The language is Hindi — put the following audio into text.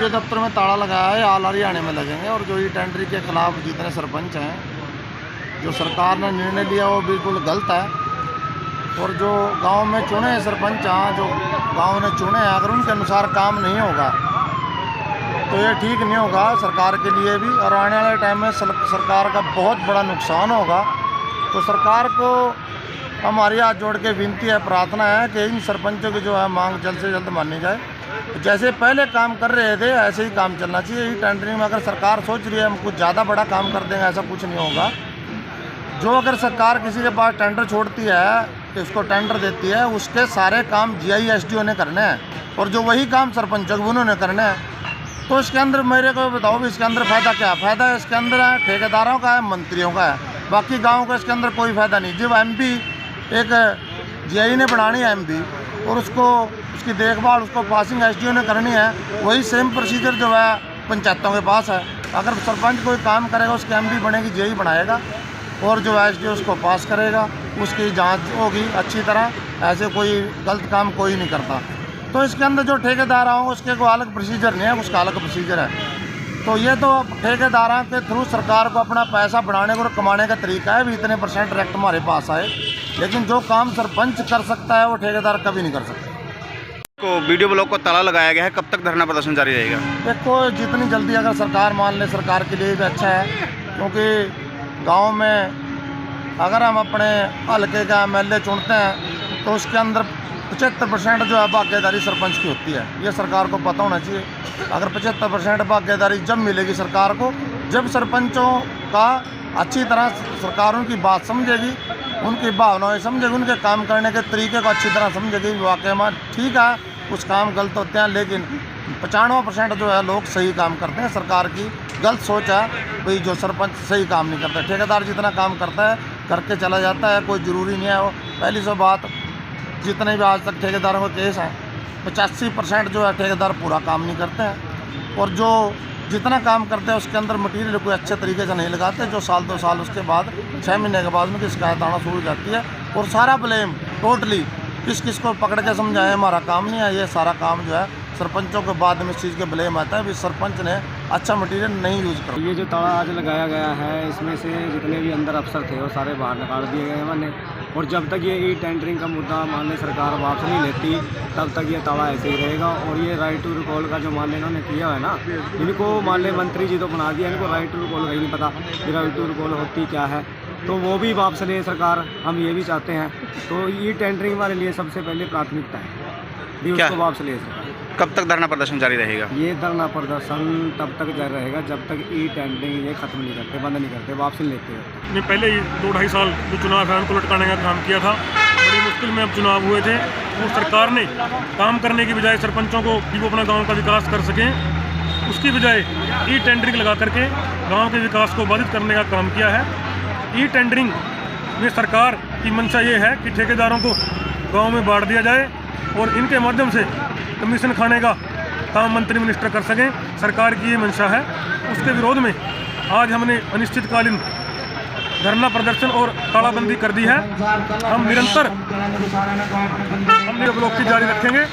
वीडियो दफ्तर में ताला लगाया है, आल हरियाणा में लगेंगे। और जो ये टेंडर के खिलाफ जितने सरपंच हैं, जो सरकार ने निर्णय लिया वो बिल्कुल गलत है। और जो गांव में चुने हैं सरपंच, जो गांव ने चुने हैं, अगर उनके अनुसार काम नहीं होगा तो ये ठीक नहीं होगा सरकार के लिए भी, और आने वाले टाइम में सरकार का बहुत बड़ा नुकसान होगा। तो सरकार को हमारी हाथ जोड़ के विनती है, प्रार्थना है कि इन सरपंचों की जो है मांग जल्द से जल्द मानी जाए। जैसे पहले काम कर रहे थे ऐसे ही काम चलना चाहिए। ये टेंडरिंग में अगर सरकार सोच रही है हम कुछ ज़्यादा बड़ा काम कर देंगे, ऐसा कुछ नहीं होगा। जो अगर सरकार किसी के पास टेंडर छोड़ती है, उसको टेंडर देती है, उसके सारे काम GI SDO ने करने हैं, और जो वही काम सरपंचों को उन्होंने करने हैं। तो इसके अंदर मेरे को बताओ भी इसके अंदर फ़ायदा क्या है? फ़ायदा इसके अंदर है ठेकेदारों का है, मंत्रियों का है, बाकी गाँव का इसके अंदर कोई फ़ायदा नहीं। जब MP एक GI ने बनानी है MP, और उसकी देखभाल उसको पासिंग SDO ने करनी है, वही सेम प्रोसीजर जो है पंचायतों के पास है। अगर सरपंच कोई काम करेगा उसकी MP बनेगी, GI बनाएगा, और जो SDO उसको पास करेगा, उसकी जांच होगी अच्छी तरह। ऐसे कोई गलत काम कोई नहीं करता। तो इसके अंदर जो ठेकेदार हों उसके कोई अलग प्रोसीजर नहीं है, उसका अलग प्रोसीजर है। तो ये तो ठेकेदारों के थ्रू सरकार को अपना पैसा बढ़ाने को और कमाने का तरीका है भी, इतने % डायरेक्ट हमारे पास आए। लेकिन जो काम सरपंच कर सकता है वो ठेकेदार कभी नहीं कर सकता। को वीडियो ब्लॉग को ताला लगाया गया है, कब तक धरना प्रदर्शन जारी रहेगा? देखो जितनी जल्दी अगर सरकार मान ले, सरकार के लिए भी अच्छा है, क्योंकि गांव में अगर हम अपने हल्के का MLA चुनते हैं तो उसके अंदर 75% जो है भागीदारी सरपंच की होती है। ये सरकार को पता होना चाहिए। अगर 75% भागीदारी जब मिलेगी सरकार को, जब सरपंचों का अच्छी तरह सरकार उनकी बात समझेगी, उनकी भावनाएं समझेगी, उनके काम करने के तरीके को अच्छी तरह समझेगी। वाकई में ठीक है, कुछ काम गलत होते हैं, लेकिन 95% जो है लोग सही काम करते हैं। सरकार की गलत सोच है भाई, जो सरपंच सही काम नहीं करता। ठेकेदार जितना काम करता है करके चला जाता है, कोई ज़रूरी नहीं है वो। पहली सौ बात, जितने भी आज तक ठेकेदारों का केस है 85% जो है ठेकेदार पूरा काम नहीं करते हैं, और जो जितना काम करते हैं उसके अंदर मटीरियल कोई अच्छे तरीके से नहीं लगाते। जो साल 2 साल उसके बाद 6 महीने के बाद उनकी शिकायत आना शुरू हो जाती है, और सारा ब्लेम टोटली किस को पकड़ के समझाएं हमारा काम नहीं है। ये सारा काम जो है सरपंचों के बाद में इस चीज़ के ब्लेम आता है भी सरपंच ने अच्छा मटेरियल नहीं यूज़ करा। ये जो ताला आज लगाया गया है, इसमें से जितने भी अंदर अफसर थे वो सारे बाहर निकाल दिए गए हैं मैंने। और जब तक ये टेंडरिंग का मुद्दा माननीय सरकार वापस नहीं लेती तब तक ये ताला ऐसे ही रहेगा। और ये राइट टू रिकॉल का जो माननीय इन्होंने किया है ना, इनको माननीय मंत्री जी तो बना दिया, इनको राइट टू रिकॉल का ही नहीं पता कि राइट टू रिकॉल होती क्या है। तो वो भी वापस ले सरकार, हम ये भी चाहते हैं। तो ये टेंडरिंग हमारे लिए सबसे पहले प्राथमिकता है भी, उसको वापस ले सरकार। कब तक धरना प्रदर्शन जारी रहेगा? ये धरना प्रदर्शन तब तक जारी रहेगा जब तक टेंडरिंग ये खत्म नहीं करते, बंद नहीं करते, वापस नहीं लेते। ने पहले ही 2-2.5 साल जो चुनाव है उनको लटकाने का काम किया था। बड़ी मुश्किल में अब चुनाव हुए थे, और सरकार ने काम करने की बजाय सरपंचों को कि वो अपना गाँव का विकास कर सकें, उसकी बजाय टेंडरिंग लगा करके गाँव के विकास को बाधित करने का काम किया है। टेंडरिंग में सरकार की मंशा ये है कि ठेकेदारों को गाँव में बांट दिया जाए, और इनके माध्यम से कमीशन खाने का काम मंत्री मिनिस्टर कर सकें। सरकार की ये मंशा है। उसके विरोध में आज हमने अनिश्चितकालीन धरना प्रदर्शन और तालाबंदी कर दी है। हम निरंतर ब्लॉक की जारी रखेंगे।